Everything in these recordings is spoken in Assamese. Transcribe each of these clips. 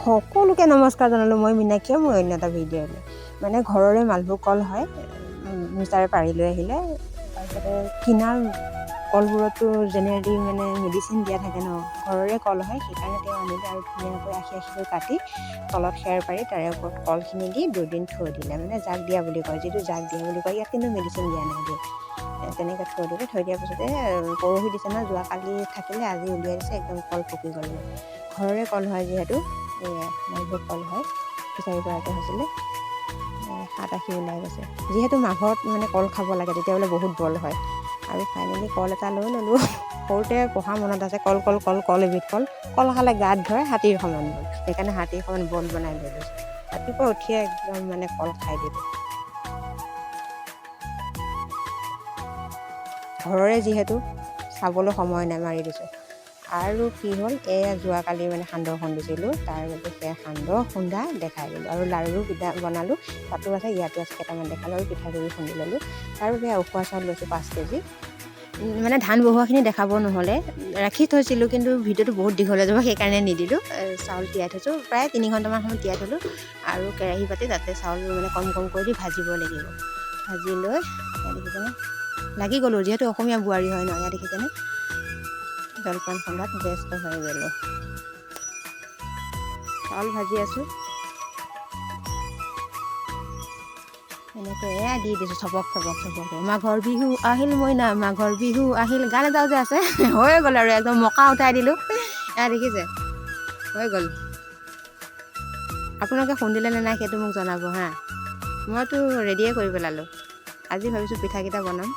সকলোকে নমস্কাৰ জনালোঁ। মই মীনাক্ষীয়ে মোৰ অন্য এটা ভিডিঅ'লৈ। মানে ঘৰৰে মালভোগ কল হয়, মিটাৰে পাৰি লৈ আহিলে। তাৰপিছতে কিনাৰ কলবোৰতো জেনেৰেলি মানে মেডিচিন দিয়া থাকে ন, ঘৰৰে কল হয়, সেইকাৰণে তেওঁ আনিলে আৰু ধুনীয়াকৈ আখি কাটি তলত খেৰ পাৰি তাৰে ওপৰত কলখিনি দি 2 দিন থৈ দিলে। মানে জাক দিয়া বুলি কয়, যিটো জাক দিয়া বুলি কয়, ইয়াত কিন্তু মেডিচিন দিয়া নাই দিয়ে। তেনেকৈ থৈ দিলে, থৈ দিয়াৰ পিছতে পৰহি দিছে ন, যোৱাকালি থাকিলে, আজি উলিয়াই দিছে, একদম কল পকি গ'ল। ঘৰৰে কল হয় যিহেতু, মালভোগ কল হয়, ফিচাৰীৰ পৰাতে হৈছিলে। 7 আখি ওলাই গৈছে। যিহেতু মাঘত মানে কল খাব লাগে, তেতিয়া বোলে বহুত বল হয়। আৰু ফাইনেলি কল এটা লৈ ল'লোঁ। সৰুতে পঢ়া মনত আছে, কল এবিধ কল খালে গাত ধৰে, হাতীৰ সমান বল। সেইকাৰণে হাতীৰ সমান বল বনাই লৈ লৈছোঁ। ৰাতিপুৱা উঠিয়ে একদম মানে কল খাই দিলোঁ। ঘৰৰে যিহেতু চাবলৈ সময় নাই, মাৰি দিছোঁ। আৰু কি হ'ল, এয়া যোৱাকালি মানে সান্দহ খুন্দিছিলোঁ, তাৰ বাবে সেয়া সান্দহ খুন্দা দেখাই দিলোঁ। আৰু লাড়ু পিঠা বনালোঁ, তাতো আছে ইয়াতো আছে, কেইটামান দেখালোঁ। আৰু পিঠাগুড়ি খুন্দি ল'লোঁ। তাৰ বাবে উখোৱা চাউল লৈছোঁ 5 কেজি। মানে ধান বহোৱাখিনি দেখাব নহ'লে, ৰাখি থৈছিলোঁ, কিন্তু ভিডিঅ'টো বহুত দীঘল হৈ যাব, সেইকাৰণে নিদিলোঁ। চাউল তিয়াই থৈছোঁ, প্ৰায় 3 ঘণ্টামান সময় তিয়াই থ'লোঁ। আৰু কেৰাহী পাতি তাতে চাউল মানে কম কৰি দি ভাজিব লাগিব। ভাজি লৈ দেখিছেনে, লাগি গ'লোঁ, যিহেতু অসমীয়া বোৱাৰী হয় ন, ইয়াত দেখিছেনে জলপান খুন্দাত ব্যস্ত হৈ গ'লোঁ। চাউল ভাজি আছোঁ, এনেকৈ এয়া দি দিছোঁ চপক। মাঘৰ বিহু আহিল মইনা, মাঘৰ বিহু আহিল, গান এটাও যে আছে, হৈ গ'ল আৰু একদম মকা উঠাই দিলোঁ। এয়া দেখিছে, হৈ গ'ল। আপোনালোকে খুন্দিলে নে নাই সেইটো মোক জনাব হা। মইতো ৰেডিয়ে কৰি পেলালোঁ। আজি ভাবিছোঁ পিঠাকেইটা বনাম।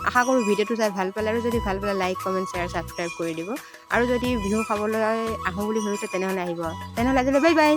আশা কৰোঁ ভিডিঅ'টো চাই ভাল পালে, আৰু যদি ভাল পালে লাইক, কমেণ্ট, শ্বেয়াৰ, ছাবস্ক্ৰাইব কৰি দিব। আৰু যদি বিহু খাবলৈ আহোঁ বুলি ভাবিছে তেনেহ'লে আহিব। তেনেহ'লে আজিলৈ বাই বাই।